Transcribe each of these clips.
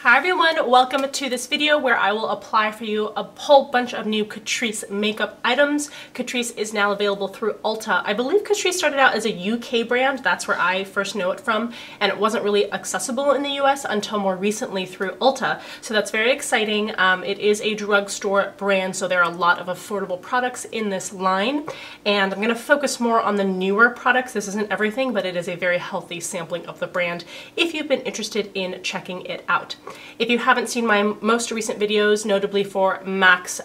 Hi everyone, welcome to this video where I will apply for you a whole bunch of new Catrice makeup items. Catrice is now available through Ulta. I believe Catrice started out as a UK brand, that's where I first know it from, and it wasn't really accessible in the US until more recently through Ulta. So that's very exciting. It is a drugstore brand, so there are a lot of affordable products in this line, and I'm going to focus more on the newer products. This isn't everything, but it is a very healthy sampling of the brand if you've been interested in checking it out. If you haven't seen my most recent videos, notably for MAC's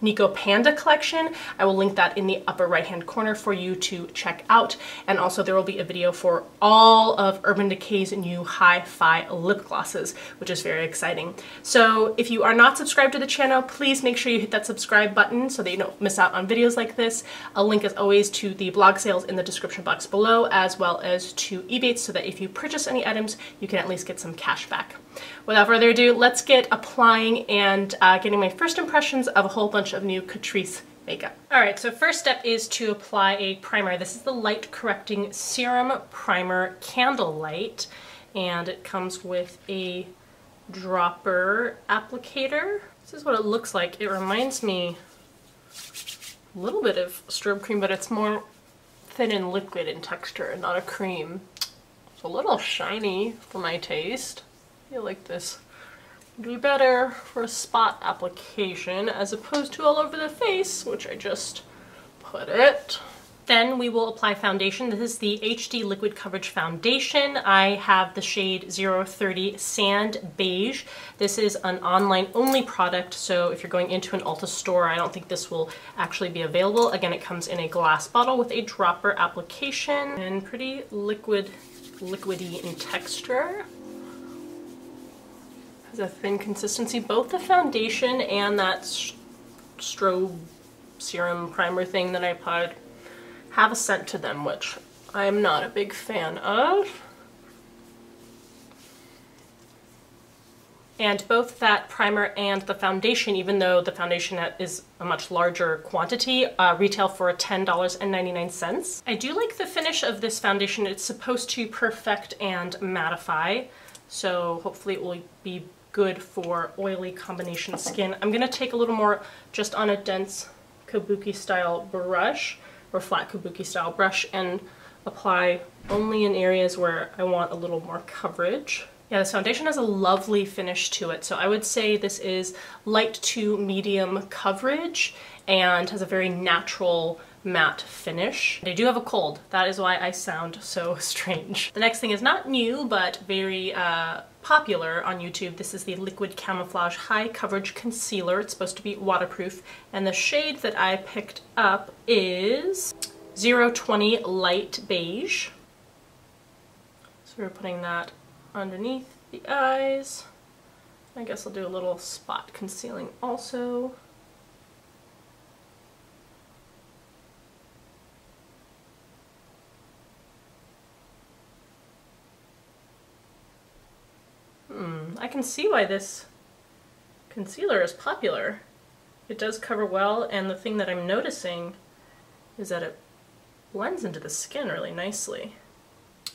Nico Panda collection, I will link that in the upper right hand corner for you to check out. And also there will be a video for all of Urban Decay's new Hi-Fi lip glosses, which is very exciting. So if you are not subscribed to the channel, please make sure you hit that subscribe button so that you don't miss out on videos like this. A link as always to the blog sales in the description box below, as well as to Ebates, so that if you purchase any items, you can at least get some cash back. Without further ado, let's get applying and getting my first impressions of a whole bunch of new Catrice makeup. Alright, so first step is to apply a primer. This is the Light Correcting Serum Primer Candlelight, and it comes with a dropper applicator. This is what it looks like. It reminds me a little bit of strobe cream, but it's more thin and liquid in texture, not a cream. It's a little shiny for my taste. I feel like this would be better for a spot application as opposed to all over the face, which I just put it. Then we will apply foundation. This is the HD Liquid Coverage Foundation. I have the shade 030 Sand Beige. This is an online only product, so if you're going into an Ulta store, I don't think this will actually be available. Again, it comes in a glass bottle with a dropper application and pretty liquidy in texture. A thin consistency. Both the foundation and that strobe serum primer thing that I applied have a scent to them, which I am not a big fan of. And both that primer and the foundation, even though the foundation is a much larger quantity, retail for $10.99. I do like the finish of this foundation. It's supposed to perfect and mattify, so hopefully it will be good for oily combination skin. I'm going to take a little more just on a dense kabuki style brush, or flat kabuki style brush, and apply only in areas where I want a little more coverage. Yeah, this foundation has a lovely finish to it, so I would say this is light to medium coverage and has a very natural matte finish. They do have a cold. That is why I sound so strange. The next thing is not new, but very popular on YouTube. This is the Liquid Camouflage High Coverage Concealer. It's supposed to be waterproof, and the shade that I picked up is 020 Light Beige. So we're putting that underneath the eyes. I guess I'll do a little spot concealing also. I can see why this concealer is popular. It does cover well, and the thing that I'm noticing is that it blends into the skin really nicely.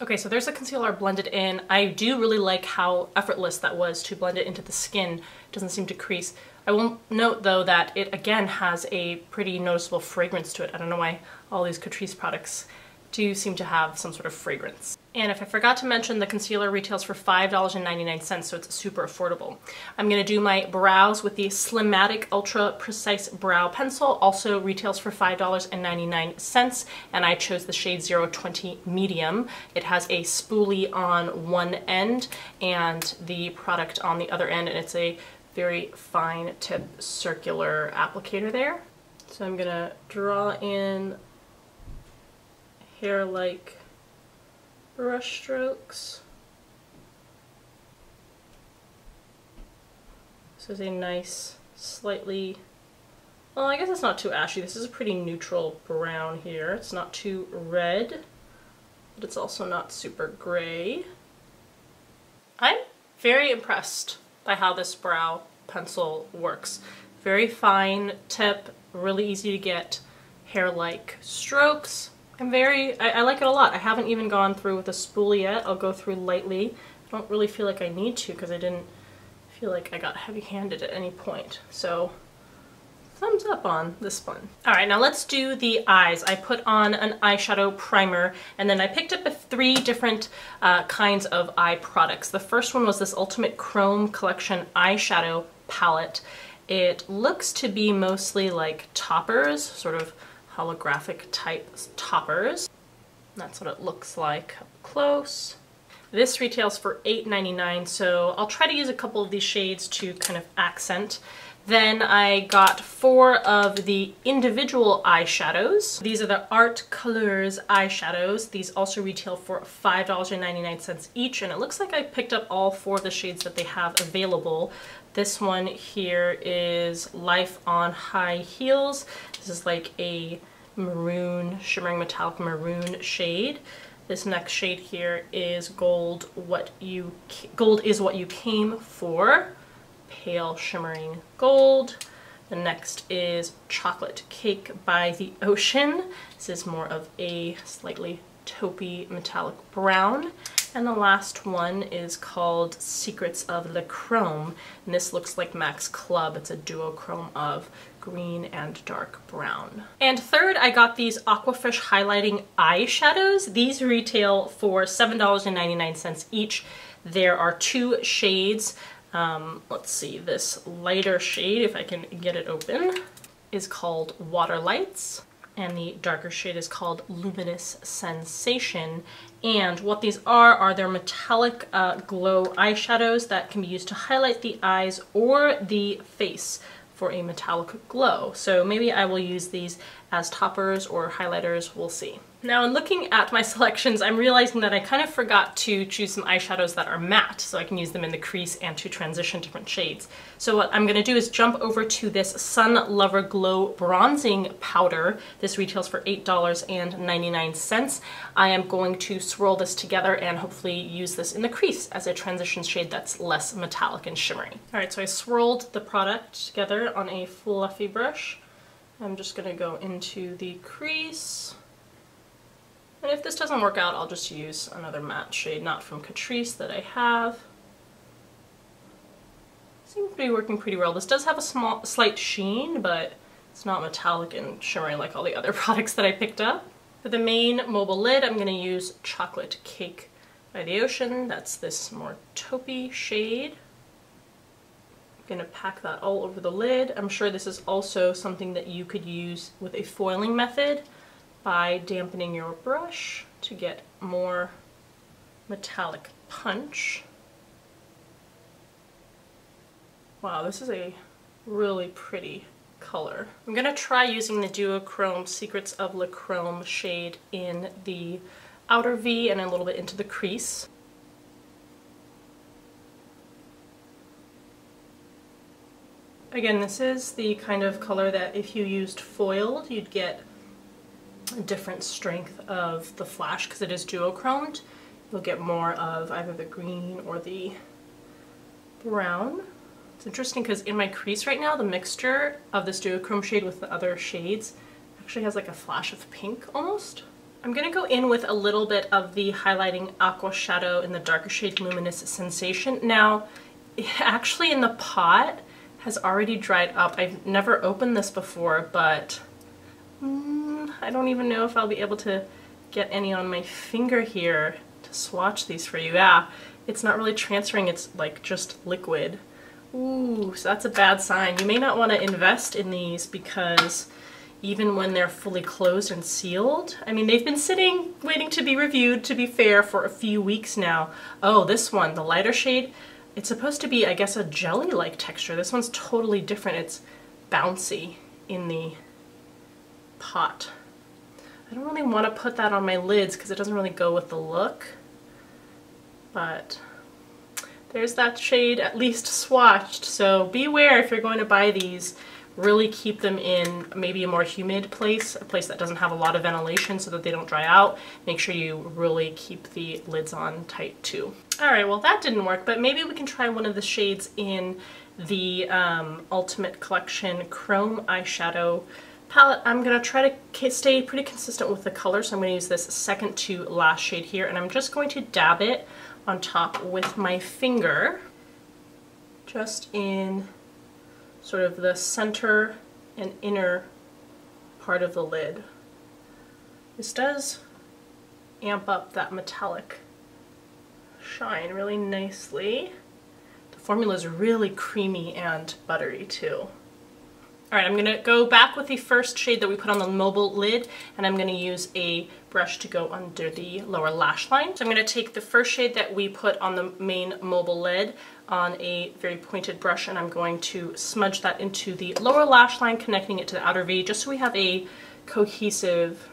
Okay, so there's a concealer blended in. I do really like how effortless that was to blend it into the skin. It doesn't seem to crease. I will note though that it again has a pretty noticeable fragrance to it. I don't know why all these Catrice products do seem to have some sort of fragrance. And if I forgot to mention, the concealer retails for $5.99, so it's super affordable. I'm going to do my brows with the SlimMatic Ultra Precise Brow Pencil, also retails for $5.99, and I chose the shade 020 Medium. It has a spoolie on one end and the product on the other end, and it's a very fine tip circular applicator there. So I'm going to draw in hair-like brush strokes. This is a nice, slightly, well, I guess it's not too ashy. This is a pretty neutral brown here. It's not too red, but it's also not super gray. I'm very impressed by how this brow pencil works. Very fine tip, really easy to get hair-like strokes. I like it a lot. I haven't even gone through with a spoolie yet. I'll go through lightly. I don't really feel like I need to because I didn't feel like I got heavy-handed at any point. So thumbs up on this one. All right, now let's do the eyes. I put on an eyeshadow primer, and then I picked up 3 different kinds of eye products. The first one was this Ultimate Chrome Collection eyeshadow palette. It looks to be mostly like toppers, sort of holographic type toppers. That's what it looks like up close. This retails for $8.99, so I'll try to use a couple of these shades to kind of accent. Then I got 4 of the individual eyeshadows. These are the Art Colors eyeshadows. These also retail for $5.99 each, and it looks like I picked up all 4 of the shades that they have available. This one here is Life on High Heels. This is like a maroon, shimmering metallic maroon shade. This next shade here is Gold is What You Came For. Pale shimmering gold. The next is Chocolate Cake by the Ocean. This is more of a slightly taupey metallic brown. And the last one is called Secrets of Le Chrome, and this looks like Max Club. It's a duochrome of green and dark brown. And third, I got these Aquafish highlighting eyeshadows. These retail for $7.99 each. There are 2 shades. Let's see, this lighter shade, if I can get it open, is called Water Lights, and the darker shade is called Luminous Sensation. And what these are their metallic glow eyeshadows that can be used to highlight the eyes or the face for a metallic glow. So maybe I will use these as toppers or highlighters, we'll see. Now, in looking at my selections, I'm realizing that I kind of forgot to choose some eyeshadows that are matte, so I can use them in the crease and to transition different shades. So what I'm gonna do is jump over to this Sun Lover Glow Bronzing Powder. This retails for $8.99. I am going to swirl this together and hopefully use this in the crease as a transition shade that's less metallic and shimmery. All right, so I swirled the product together on a fluffy brush. I'm just gonna go into the crease. And if this doesn't work out, I'll just use another matte shade, not from Catrice, that I have. Seems to be working pretty well. This does have a slight sheen, but it's not metallic and shimmery like all the other products that I picked up. For the main mobile lid, I'm gonna use Chocolate Cake by the Ocean. That's this more taupey shade. I'm gonna pack that all over the lid. I'm sure this is also something that you could use with a foiling method, by dampening your brush to get more metallic punch. Wow, this is a really pretty color. I'm gonna try using the duochrome Secrets of Le Chrome shade in the outer V and a little bit into the crease. Again, this is the kind of color that if you used foiled, you'd get a different strength of the flash because it is duochromed. You'll get more of either the green or the brown. It's interesting because in my crease right now, the mixture of this duochrome shade with the other shades actually has like a flash of pink almost. I'm gonna go in with a little bit of the highlighting Aqua shadow in the darker shade Luminous Sensation. Now, actually in the pot has already dried up. I've never opened this before, but I don't even know if I'll be able to get any on my finger here to swatch these for you. Yeah, it's not really transferring, it's like just liquid. Ooh, so that's a bad sign. You may not want to invest in these because even when they're fully closed and sealed, I mean, they've been sitting, waiting to be reviewed, to be fair, for a few weeks now. Oh, this one, the lighter shade, it's supposed to be, I guess, a jelly-like texture. This one's totally different. It's bouncy in the pot. I don't really want to put that on my lids because it doesn't really go with the look, but there's that shade at least swatched. So beware if you're going to buy these. Really keep them in maybe a more humid place, a place that doesn't have a lot of ventilation so that they don't dry out. Make sure you really keep the lids on tight too. Alright, well that didn't work, but maybe we can try one of the shades in the Ultimate Collection Chrome Eyeshadow palette. I'm going to try to stay pretty consistent with the color, so I'm going to use this second to last shade here, and I'm just going to dab it on top with my finger. just in sort of the center and inner part of the lid. This does amp up that metallic shine really nicely. The formula is really creamy and buttery too. Alright, I'm going to go back with the first shade that we put on the mobile lid, and I'm going to use a brush to go under the lower lash line. So I'm going to take the first shade that we put on the main mobile lid on a very pointed brush, and I'm going to smudge that into the lower lash line, connecting it to the outer V, just so we have a cohesive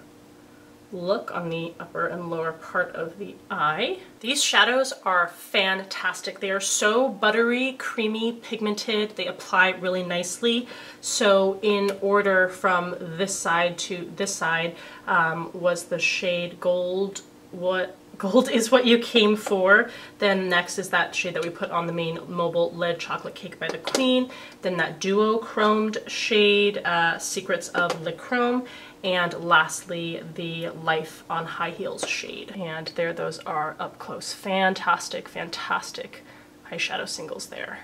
look on the upper and lower part of the eye. These shadows are fantastic. They are so buttery, creamy, pigmented. They apply really nicely. So in order from this side to this side was the shade Gold. Gold is What You Came For. Then next is that shade that we put on the main mobile lid, Chocolate Cake by the Queen. Then that duo-chromed shade, Secrets of the Chrome. And lastly, the Life on High Heels shade. And there those are up close. Fantastic, fantastic eyeshadow singles there.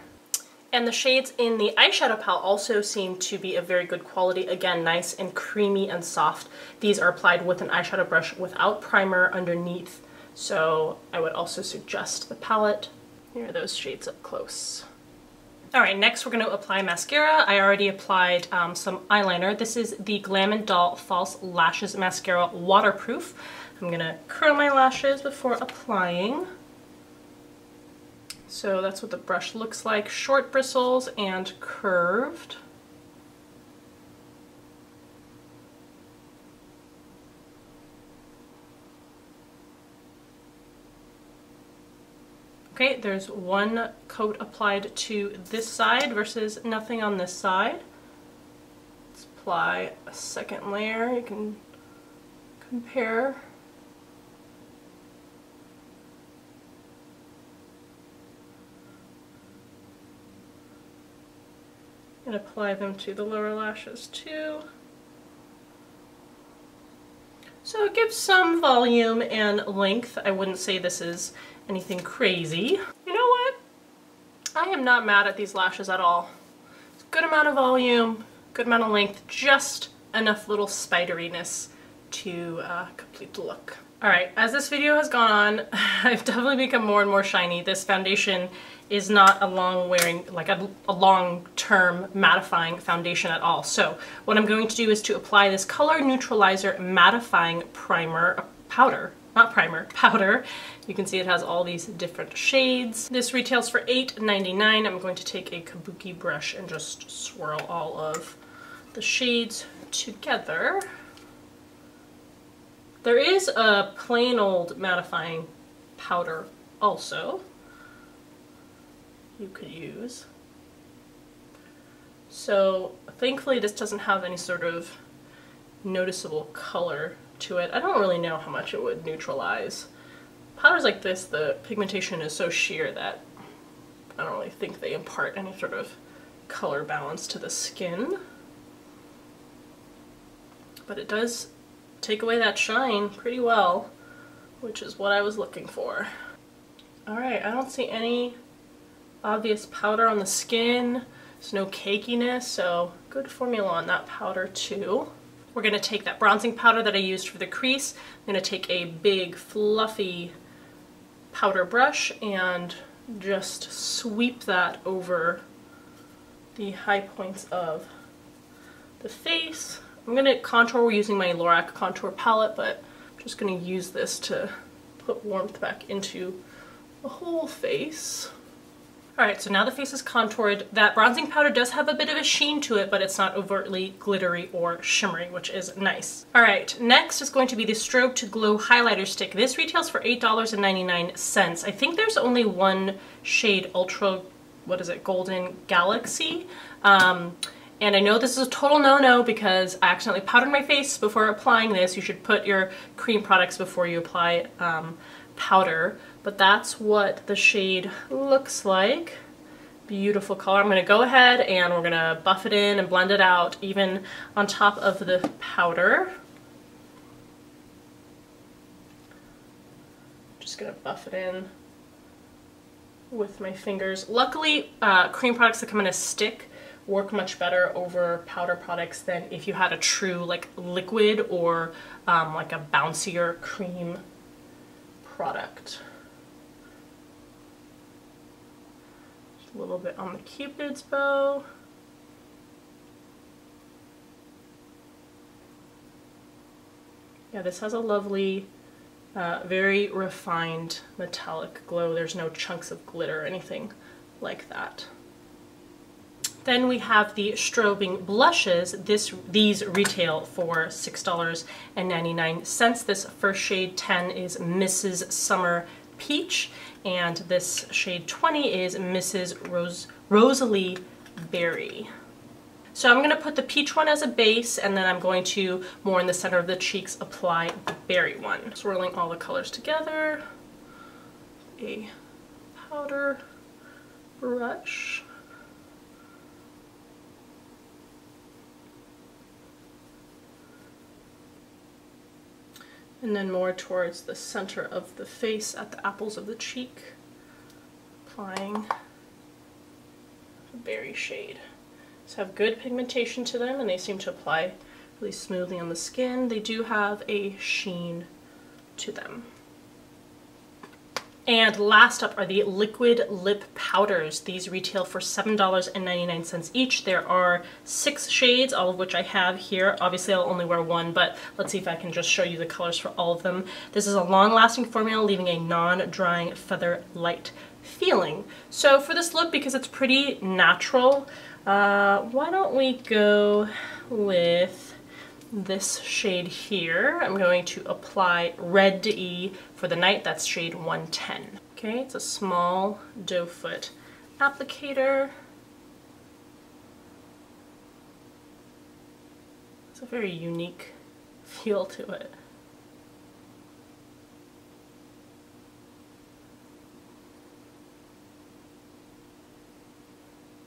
And the shades in the eyeshadow palette also seem to be of very good quality. Again, nice and creamy and soft. These are applied with an eyeshadow brush without primer underneath. So I would also suggest the palette. Here are those shades up close. Alright, next we're going to apply mascara. I already applied some eyeliner. This is the Glam & Doll False Lashes Mascara Waterproof. I'm going to curl my lashes before applying. So that's what the brush looks like. Short bristles and curved. Okay, there's one coat applied to this side versus nothing on this side. Let's apply a second layer. You can compare. And apply them to the lower lashes too. So it gives some volume and length. I wouldn't say this is anything crazy. You know what? I am not mad at these lashes at all. It's a good amount of volume, good amount of length, just enough little spideriness to complete the look. Alright, as this video has gone on, I've definitely become more and more shiny. This foundation is not a long-term mattifying foundation at all. So what I'm going to do is to apply this Color Neutralizer mattifying primer, powder. Not primer, powder. You can see it has all these different shades. This retails for $8.99. I'm going to take a kabuki brush and just swirl all of the shades together. There is a plain old mattifying powder also you could use. So thankfully this doesn't have any sort of noticeable color to it. I don't really know how much it would neutralize. Powders like this, the pigmentation is so sheer that I don't really think they impart any sort of color balance to the skin. But it does take away that shine pretty well, which is what I was looking for. Alright, I don't see any obvious powder on the skin. There's no cakiness, so good formula on that powder too. We're going to take that bronzing powder that I used for the crease. I'm going to take a big fluffy powder brush and just sweep that over the high points of the face. I'm going to contour using my Allura contour palette, but I'm just going to use this to put warmth back into the whole face. Alright, so now the face is contoured. That bronzing powder does have a bit of a sheen to it, but it's not overtly glittery or shimmery, which is nice. Alright, next is going to be the Strobe to Glow highlighter stick. This retails for $8.99. I think there's only one shade, Ultra, what is it, Golden Galaxy. And I know this is a total no-no because I accidentally powdered my face before applying this. You should put your cream products before you apply powder. But that's what the shade looks like. Beautiful color. I'm going to go ahead and we're going to buff it in and blend it out even on top of the powder. Just going to buff it in with my fingers. Luckily, cream products that come in a stick work much better over powder products than if you had a true like liquid or like a bouncier cream product. Just a little bit on the Cupid's bow. Yeah, this has a lovely, very refined metallic glow. There's no chunks of glitter or anything like that. Then we have the strobing blushes. These retail for $6.99. This first shade 10 is Mrs. Summer Peach, and this shade 20 is Mrs. Rosalie Berry. So I'm going to put the peach one as a base, and then I'm going to, more in the center of the cheeks, apply the berry one. Swirling all the colors together. A powder brush. And then more towards the center of the face at the apples of the cheek, applying the berry shade. These have good pigmentation to them and they seem to apply really smoothly on the skin. They do have a sheen to them. And last up are the liquid lip powders. These retail for $7.99 each. There are 6 shades, all of which I have here. Obviously I'll only wear one, but let's see if I can just show you the colors for all of them. This is a long-lasting formula, leaving a non-drying feather light feeling. So for this look, because it's pretty natural, why don't we go with this shade here. I'm going to apply Red E for the night. That's shade 110. Okay, it's a small doe foot applicator. It's a very unique feel to it.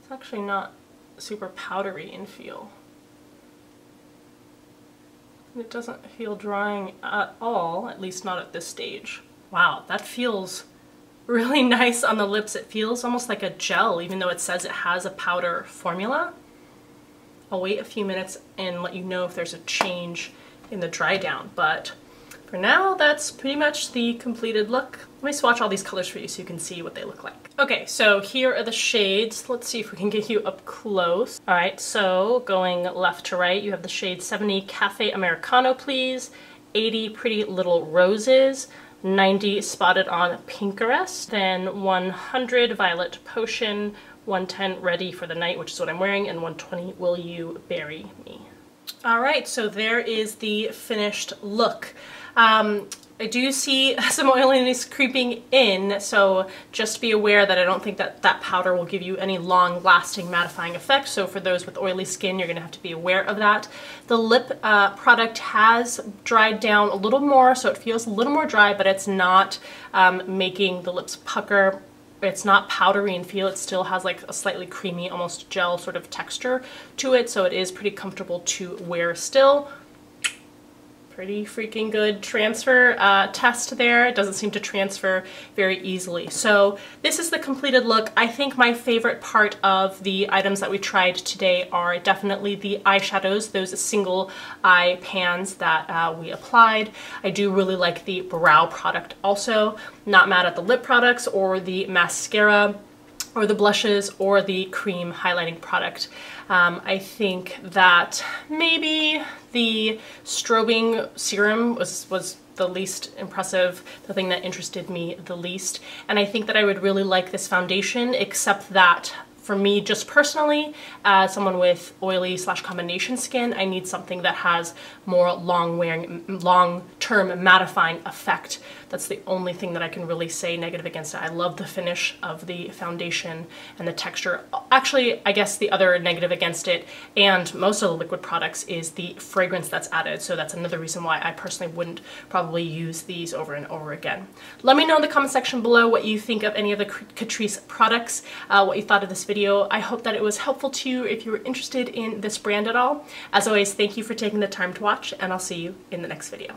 It's actually not super powdery in feel. It doesn't feel drying at all, at least not at this stage. Wow, that feels really nice on the lips. It feels almost like a gel, even though it says it has a powder formula. I'll wait a few minutes and let you know if there's a change in the dry down, but for now, that's pretty much the completed look. Let me swatch all these colors for you so you can see what they look like. Okay, so here are the shades. Let's see if we can get you up close. All right, so going left to right, you have the shade 70 Cafe Americano, Please, 80 Pretty Little Roses, 90 Spotted on Pinkerest, then 100 Violet Potion, 110 Ready for the Night, which is what I'm wearing, and 120 Will You Bury Me. All right, so there is the finished look. I do see some oiliness creeping in, so just be aware that I don't think that that powder will give you any long-lasting mattifying effect. So for those with oily skin, you're going to have to be aware of that. The lip product has dried down a little more, so it feels a little more dry, but it's not making the lips pucker. It's not powdery in feel. It still has like a slightly creamy, almost gel sort of texture to it, so it is pretty comfortable to wear still. Pretty freaking good transfer test there. It doesn't seem to transfer very easily. So this is the completed look. I think my favorite part of the items that we tried today are definitely the eyeshadows, those single eye pans that we applied. I do really like the brow product also. Not mad at the lip products or the mascara or the blushes or the cream highlighting product. I think that maybe the strobing serum was the least impressive, the thing that interested me the least. And I think that I would really like this foundation, except that for me, just personally, as someone with oily / combination skin, I need something that has more long-term mattifying effect. That's the only thing that I can really say negative against it. I love the finish of the foundation and the texture. Actually, I guess the other negative against it and most of the liquid products is the fragrance that's added. So that's another reason why I personally wouldn't probably use these over and over again. Let me know in the comment section below what you think of any of the Catrice products, what you thought of this video. I hope that it was helpful to you if you were interested in this brand at all. As always, thank you for taking the time to watch, and I'll see you in the next video.